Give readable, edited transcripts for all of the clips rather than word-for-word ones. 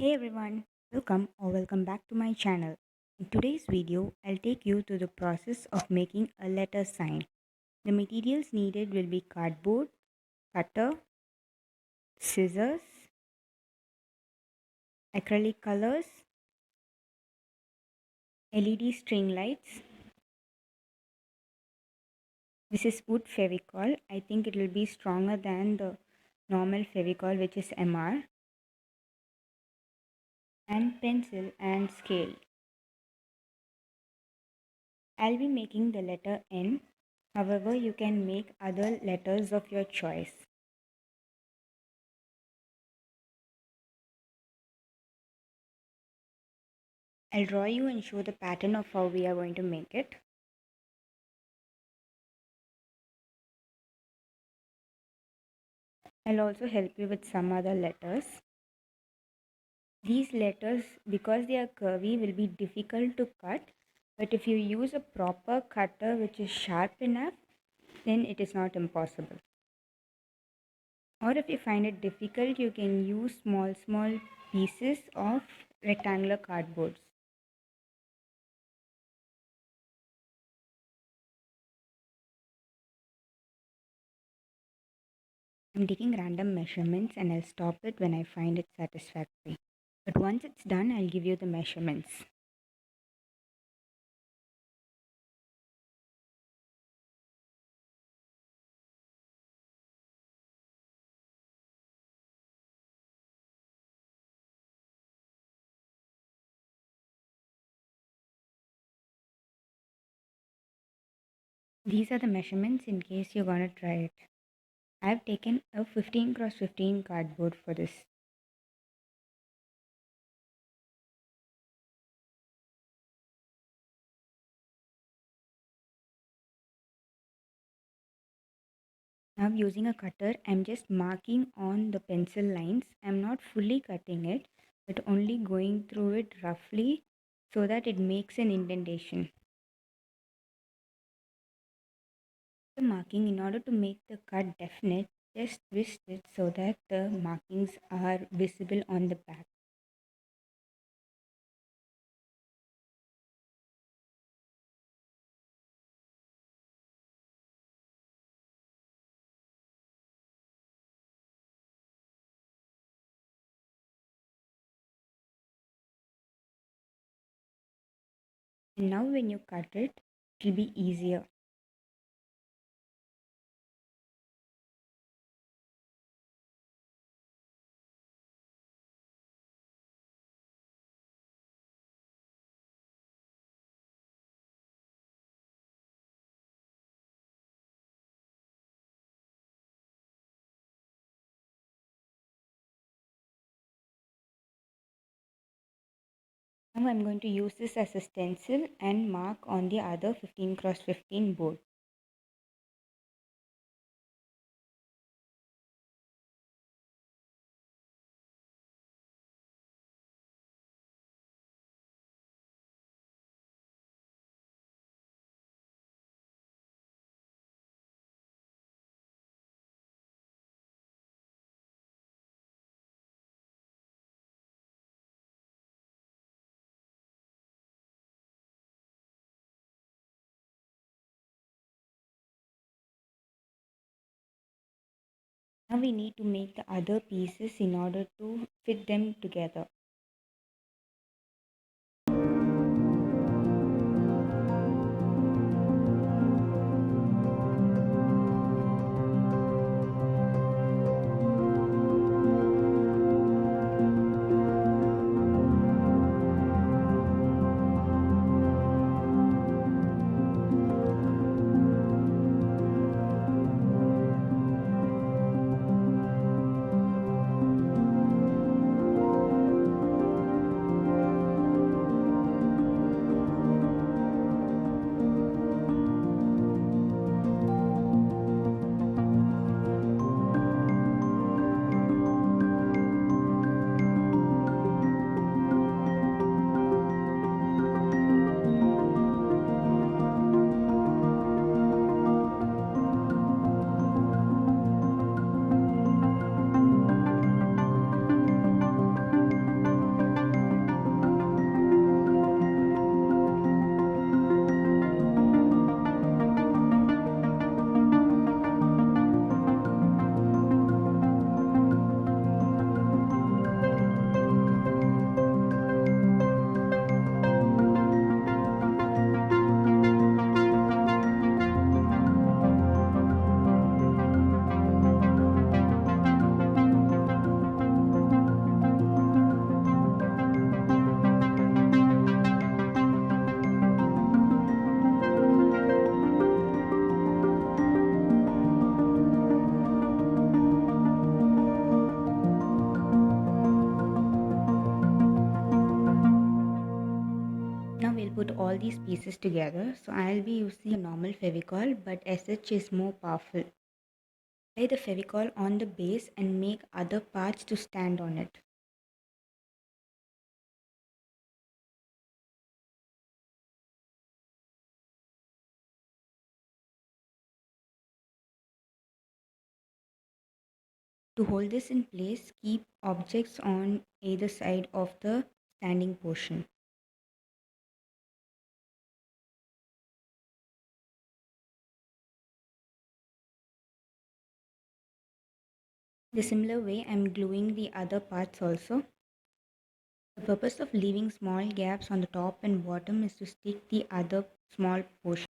Hey everyone, welcome back to my channel. In today's video, I'll take you through the process of making a letter sign. The materials needed will be cardboard, cutter, scissors, acrylic colors, LED string lights. This is wood fevicol. I think it will be stronger than the normal fevicol which is MR, and pencil and scale. I'll be making the letter N. However, you can make other letters of your choice. I'll draw you and show the pattern of how we are going to make it. I'll also help you with some other letters. These letters, because they are curvy, will be difficult to cut. But if you use a proper cutter which is sharp enough, then it is not impossible. Or if you find it difficult, you can use small pieces of rectangular cardboards. I'm taking random measurements and I'll stop it when I find it satisfactory. But once it's done, I'll give you the measurements. These are the measurements in case you're gonna try it. I've taken a 15 cross 15 cardboard for this. Now using a cutter, I'm just marking on the pencil lines. I'm not fully cutting it, but only going through it roughly so that it makes an indentation. The marking, in order to make the cut definite, just twist it so that the markings are visible on the back. And now when you cut it, it will be easier. Now I'm going to use this as a stencil and mark on the other 15 cross 15 board. Now we need to make the other pieces in order to fit them together. put all these pieces together. So I'll be using a normal Fevicol, but SH is more powerful. Lay the Fevicol on the base and make other parts to stand on it. To hold this in place, keep objects on either side of the standing portion. The similar way, I'm gluing the other parts also. The purpose of leaving small gaps on the top and bottom is to stick the other small portion.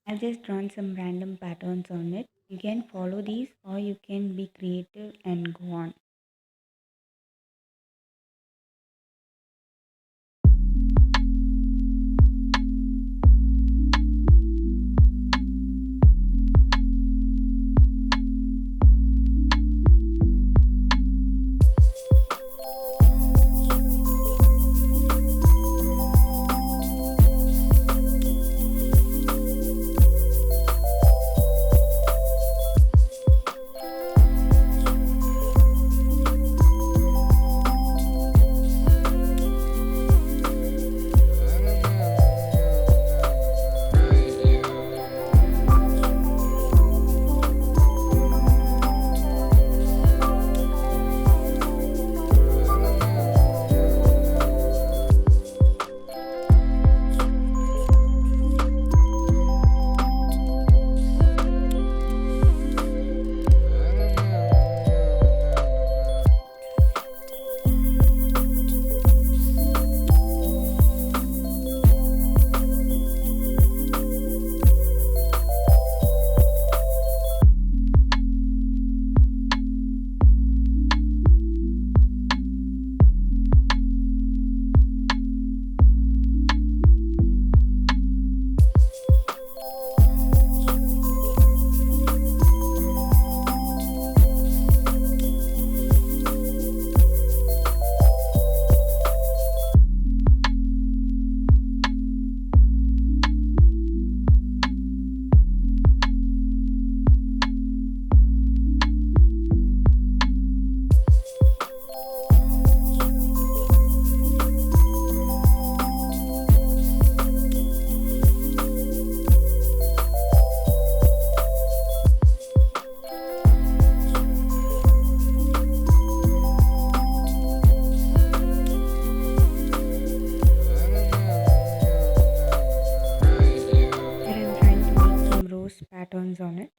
I've just drawn some random patterns on it. You can follow these or you can be creative and go on. Here I'm trying to make some rose patterns on it.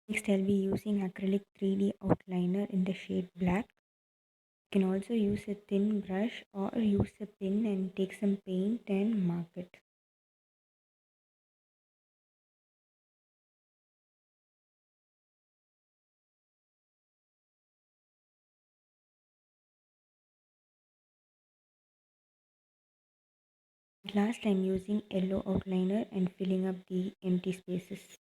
Next I'll be using acrylic 3D outliner in the shade black. You can also use a thin brush or use a pin and take some paint and mark it. Last I'm using yellow outliner and filling up the empty spaces.